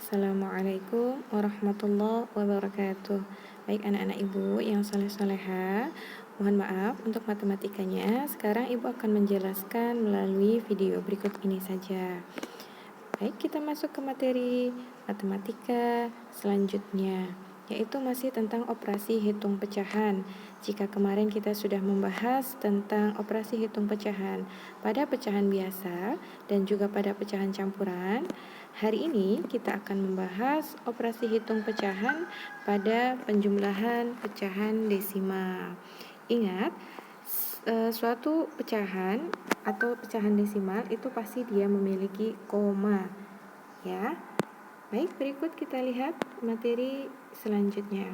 Assalamualaikum warahmatullahi wabarakatuh. Baik anak-anak ibu yang saleh-saleha, mohon maaf untuk matematikanya. Sekarang ibu akan menjelaskan melalui video berikut ini saja. Baik, kita masuk ke materi matematika selanjutnya, yaitu masih tentang operasi hitung pecahan. Jika kemarin kita sudah membahas tentang operasi hitung pecahan pada pecahan biasa dan juga pada pecahan campuran, hari ini kita akan membahas operasi hitung pecahan pada penjumlahan pecahan desimal. Ingat, suatu pecahan atau pecahan desimal itu pasti dia memiliki koma, ya. Baik, berikut kita lihat materi selanjutnya.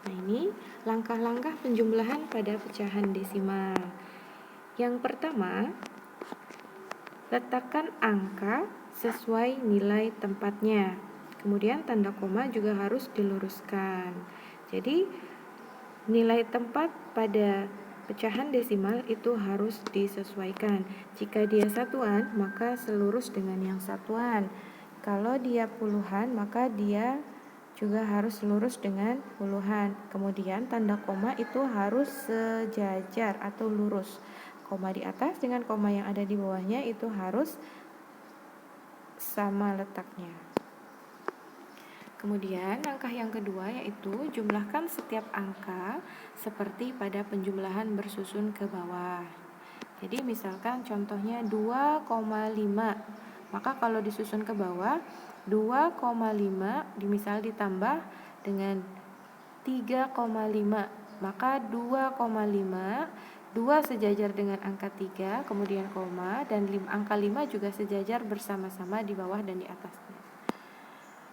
Nah, ini langkah-langkah penjumlahan pada pecahan desimal. Yang pertama, letakkan angka sesuai nilai tempatnya. Kemudian tanda koma juga harus diluruskan. Jadi, nilai tempat pada pecahan desimal itu harus disesuaikan. Jika dia satuan, maka selurus dengan yang satuan. Kalau dia puluhan, maka dia juga harus lurus dengan puluhan. Kemudian tanda koma itu harus sejajar atau lurus. Koma di atas dengan koma yang ada di bawahnya itu harus sama letaknya. Kemudian langkah yang kedua yaitu jumlahkan setiap angka seperti pada penjumlahan bersusun ke bawah. Jadi misalkan contohnya 2,5. Maka kalau disusun ke bawah 2,5 misal ditambah dengan 3,5. Maka 2,5 2 sejajar dengan angka 3, kemudian koma, dan angka 5 juga sejajar bersama-sama di bawah dan di atasnya.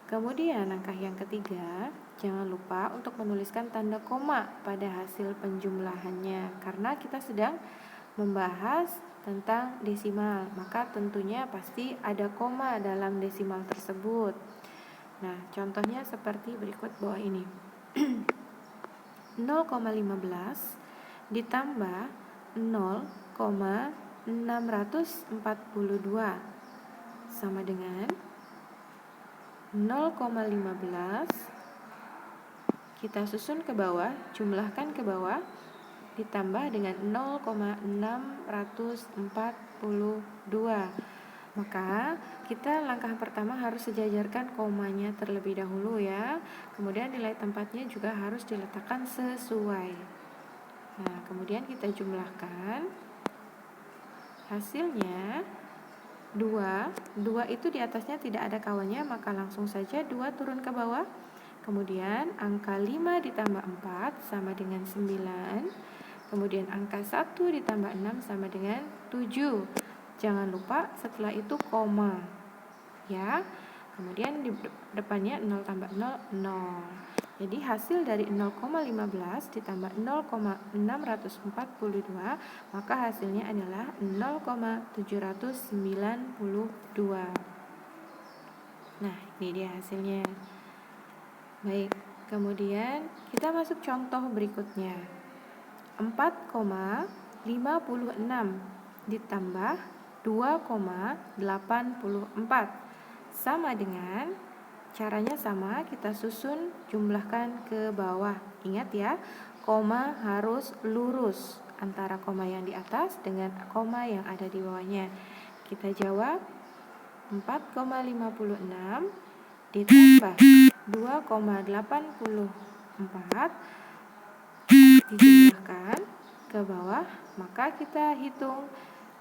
Kemudian langkah yang ketiga, jangan lupa untuk menuliskan tanda koma pada hasil penjumlahannya, karena kita sedang membahas tentang desimal, maka tentunya pasti ada koma dalam desimal tersebut. Nah, contohnya seperti berikut bawah ini. 0,15 ditambah 0,642 sama dengan 0,15 kita susun ke bawah, jumlahkan ke bawah, ditambah dengan 0,642. Maka kita langkah pertama harus sejajarkan komanya terlebih dahulu ya. Kemudian nilai tempatnya juga harus diletakkan sesuai. Nah, kemudian kita jumlahkan. Hasilnya 2 itu di atasnya tidak ada kawannya, maka langsung saja 2 turun ke bawah. Kemudian angka 5 ditambah 4 sama dengan 9. Kemudian angka 1 ditambah 6 sama dengan 7. Jangan lupa setelah itu koma, ya. Kemudian di depannya 0 tambah 0, 0. Jadi hasil dari 0,15 ditambah 0,642, maka hasilnya adalah 0,792. Nah, ini dia hasilnya. Baik, kemudian kita masuk contoh berikutnya. 4,56 ditambah 2,84 sama dengan, caranya sama, kita susun jumlahkan ke bawah. Ingat ya, koma harus lurus antara koma yang di atas dengan koma yang ada di bawahnya. Kita jawab 4,56 ditambah 2,84 dijumlahkan ke bawah, maka kita hitung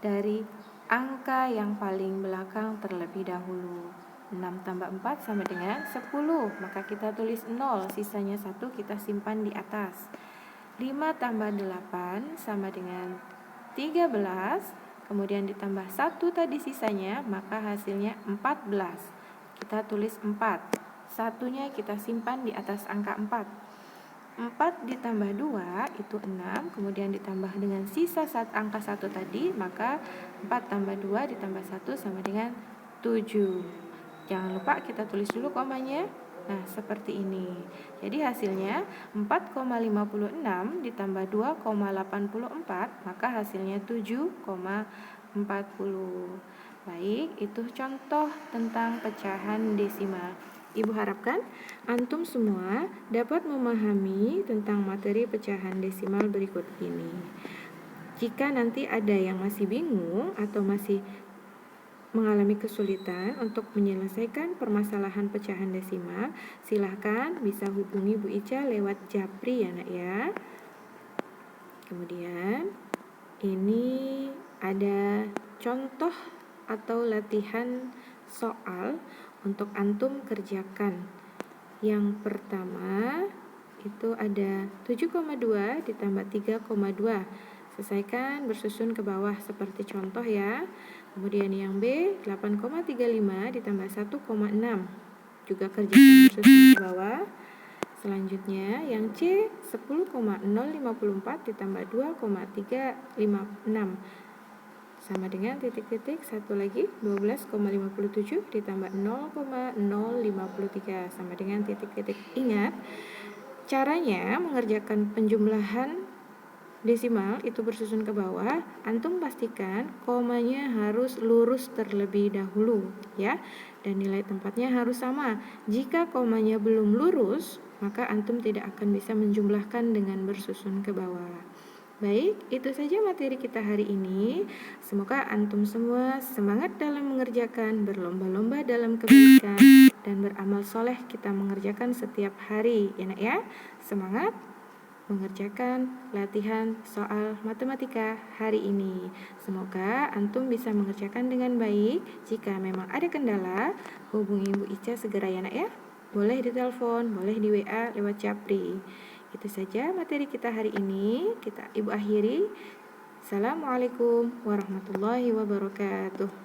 dari angka yang paling belakang terlebih dahulu. 6 tambah 4 sama dengan 10, maka kita tulis 0, sisanya 1 kita simpan di atas. 5 tambah 8 sama dengan 13, kemudian ditambah 1 tadi sisanya, maka hasilnya 14. Kita tulis 4, satunya kita simpan di atas angka 4. 4 ditambah 2 itu 6, kemudian ditambah dengan sisa angka 1 tadi, maka 4 tambah 2 ditambah 1 sama dengan 7. Jangan lupa kita tulis dulu komanya. Nah, seperti ini. Jadi hasilnya 4,56 ditambah 2,84, maka hasilnya 7,40. Baik, itu contoh tentang pecahan desimal. Ibu harapkan antum semua dapat memahami tentang materi pecahan desimal berikut ini. Jika nanti ada yang masih bingung atau masih mengalami kesulitan untuk menyelesaikan permasalahan pecahan desimal, silahkan bisa hubungi Bu Ica lewat Japri ya nak ya. Kemudian ini ada contoh atau latihan soal untuk antum kerjakan. Yang pertama itu ada 7,2 ditambah 3,2. Selesaikan bersusun ke bawah seperti contoh ya. Kemudian yang B 8,35 ditambah 1,6. Juga kerjakan bersusun ke bawah. Selanjutnya yang C 10,054 ditambah 2,356 sama dengan titik-titik. Satu lagi 12,57 ditambah 0,053 sama dengan titik-titik. Ingat, caranya mengerjakan penjumlahan desimal itu bersusun ke bawah, antum pastikan komanya harus lurus terlebih dahulu ya, dan nilai tempatnya harus sama. Jika komanya belum lurus, maka antum tidak akan bisa menjumlahkan dengan bersusun ke bawah. Baik, itu saja materi kita hari ini. Semoga antum semua semangat dalam mengerjakan, berlomba-lomba dalam kebaikan, dan beramal soleh kita mengerjakan setiap hari ya nak ya. Semangat mengerjakan latihan soal matematika hari ini. Semoga antum bisa mengerjakan dengan baik. Jika memang ada kendala, hubungi Bu Ica segera ya nak ya. Boleh ditelepon, boleh di WA lewat Japri. Itu saja materi kita hari ini. Ibu akhiri. Assalamualaikum warahmatullahi wabarakatuh.